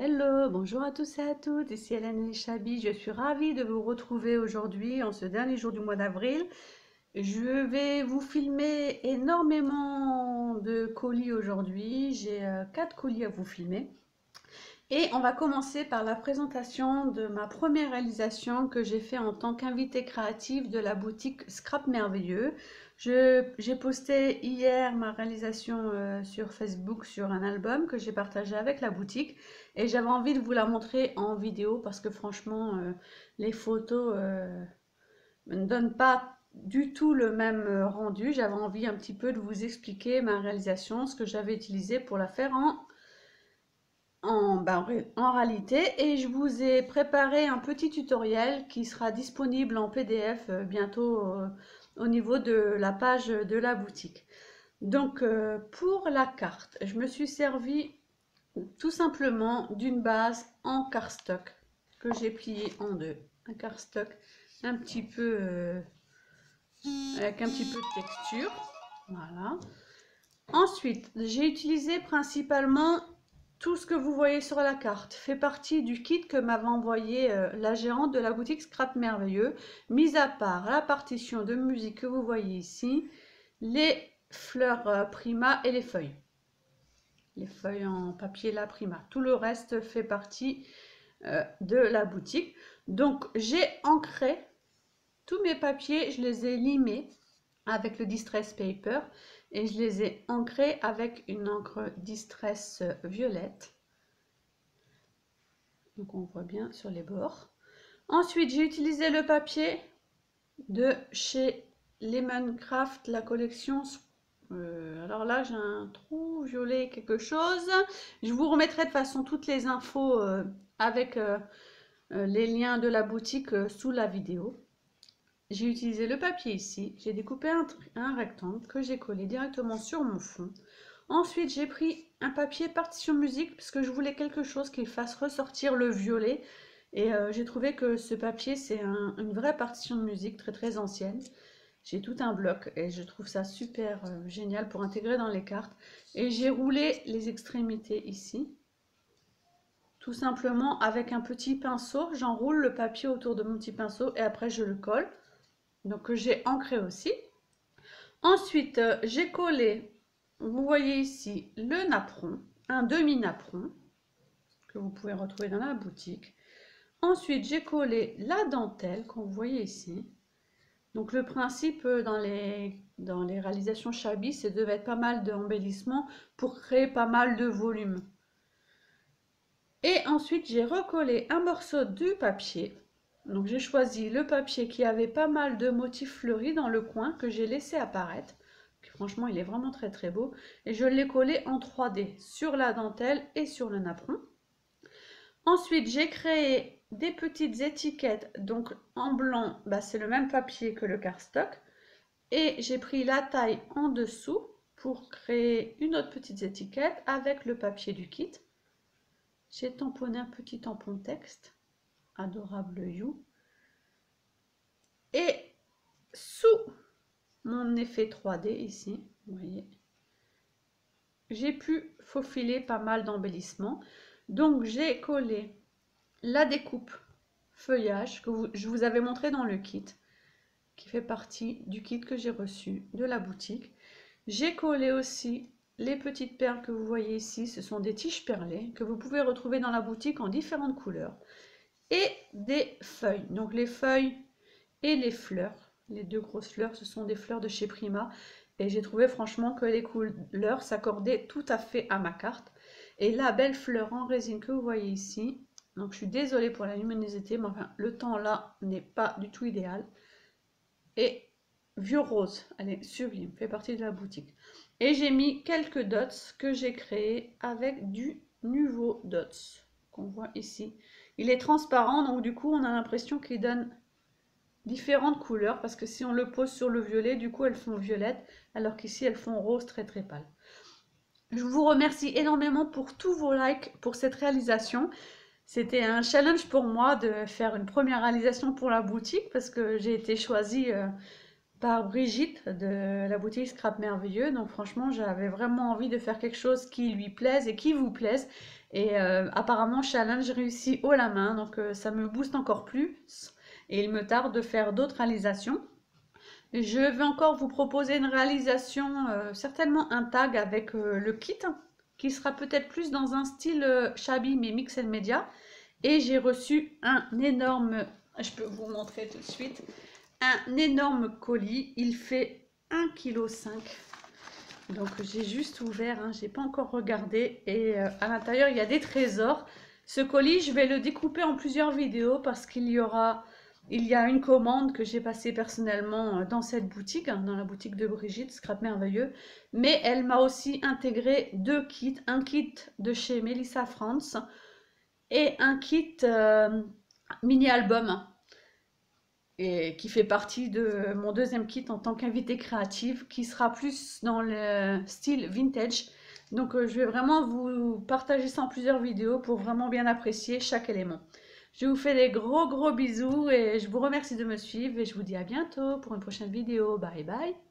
Hello, bonjour à tous et à toutes, ici Hélène Chabi, je suis ravie de vous retrouver aujourd'hui en ce dernier jour du mois d'avril. Je vais vous filmer énormément de colis aujourd'hui, j'ai 4 colis à vous filmer. Et on va commencer par la présentation de ma première réalisation que j'ai fait en tant qu'invitée créative de la boutique Scrap Merveilleux. J'ai posté hier ma réalisation sur Facebook sur un album que j'ai partagé avec la boutique et j'avais envie de vous la montrer en vidéo parce que franchement les photos ne donnent pas du tout le même rendu. J'avais envie un petit peu de vous expliquer ma réalisation, ce que j'avais utilisé pour la faire en réalité, et je vous ai préparé un petit tutoriel qui sera disponible en PDF bientôt au niveau de la page de la boutique. Donc pour la carte, je me suis servi tout simplement d'une base en cardstock que j'ai plié en deux. Un cardstock un petit peu avec un petit peu de texture. Voilà. Ensuite, j'ai utilisé principalement tout ce que vous voyez sur la carte fait partie du kit que m'avait envoyé la gérante de la boutique Scrap Merveilleux, mis à part la partition de musique que vous voyez ici, les fleurs Prima et les feuilles. Les feuilles en papier La Prima. Tout le reste fait partie de la boutique. Donc j'ai ancré tous mes papiers, je les ai limés avec le Distress Paper et je les ai ancrés avec une encre Distress violette. Donc on voit bien sur les bords. Ensuite, j'ai utilisé le papier de chez Lemoncraft, la collection. Alors là, j'ai un trou violet quelque chose. Je vous remettrai de toute façon toutes les infos avec les liens de la boutique sous la vidéo. J'ai utilisé le papier ici, j'ai découpé un rectangle que j'ai collé directement sur mon fond. Ensuite, j'ai pris un papier partition musique parce que je voulais quelque chose qui fasse ressortir le violet. Et j'ai trouvé que ce papier, c'est une vraie partition de musique très très ancienne. J'ai tout un bloc et je trouve ça super génial pour intégrer dans les cartes. Et j'ai roulé les extrémités ici. Tout simplement avec un petit pinceau, j'enroule le papier autour de mon petit pinceau et après je le colle. Donc j'ai ancré aussi. Ensuite, j'ai collé, vous voyez ici, le napperon, un demi-napperon que vous pouvez retrouver dans la boutique. Ensuite, j'ai collé la dentelle qu'on voyait ici. Donc le principe dans les réalisations Chabi, c'est de mettre pas mal d'embellissements pour créer pas mal de volume. Et ensuite, j'ai recollé un morceau de papier. Donc j'ai choisi le papier qui avait pas mal de motifs fleuris dans le coin que j'ai laissé apparaître. Franchement, il est vraiment très très beau. Et je l'ai collé en 3D sur la dentelle et sur le napperon. Ensuite, j'ai créé des petites étiquettes. Donc en blanc, c'est le même papier que le cardstock. Et j'ai pris la taille en dessous pour créer une autre petite étiquette avec le papier du kit. J'ai tamponné un petit tampon texte. Adorable You. Et sous mon effet 3D ici, vous voyez, j'ai pu faufiler pas mal d'embellissements. Donc j'ai collé la découpe feuillage que je vous avais montré dans le kit, qui fait partie du kit que j'ai reçu de la boutique. J'ai collé aussi les petites perles que vous voyez ici, ce sont des tiges perlées que vous pouvez retrouver dans la boutique en différentes couleurs. Et des feuilles, donc les feuilles et les fleurs, les deux grosses fleurs, ce sont des fleurs de chez Prima. Et j'ai trouvé franchement que les couleurs s'accordaient tout à fait à ma carte. Et la belle fleur en résine que vous voyez ici, donc je suis désolée pour la luminosité, mais enfin le temps là n'est pas du tout idéal. Et vieux rose, elle est sublime, fait partie de la boutique. Et j'ai mis quelques dots que j'ai créés avec du Nuvo Dots, qu'on voit ici. Il est transparent, donc du coup on a l'impression qu'il donne différentes couleurs, parce que si on le pose sur le violet, du coup elles font violette, alors qu'ici elles font rose très très pâle. Je vous remercie énormément pour tous vos likes pour cette réalisation. C'était un challenge pour moi de faire une première réalisation pour la boutique, parce que j'ai été choisie par Brigitte de la boutique Scrap Merveilleux. Donc franchement, j'avais vraiment envie de faire quelque chose qui lui plaise et qui vous plaise. Et apparemment, challenge réussi haut la main, donc ça me booste encore plus. Et il me tarde de faire d'autres réalisations. Je vais encore vous proposer une réalisation, certainement un tag avec le kit, qui sera peut-être plus dans un style shabby mais mix and media. Et j'ai reçu un énorme, je peux vous montrer tout de suite, un énorme colis. Il fait 1,5 kg. Donc j'ai juste ouvert, hein, j'ai pas encore regardé. Et à l'intérieur, il y a des trésors. Ce colis, je vais le découper en plusieurs vidéos parce qu'il y a une commande que j'ai passée personnellement dans cette boutique, hein, dans la boutique de Brigitte, Scrap Merveilleux. Mais elle m'a aussi intégré 2 kits. Un kit de chez Melissa France et un kit mini-album. Et qui fait partie de mon deuxième kit en tant qu'invité créative, qui sera plus dans le style vintage. Donc je vais vraiment vous partager ça en plusieurs vidéos pour vraiment bien apprécier chaque élément. Je vous fais des gros bisous et je vous remercie de me suivre et je vous dis à bientôt pour une prochaine vidéo. Bye bye.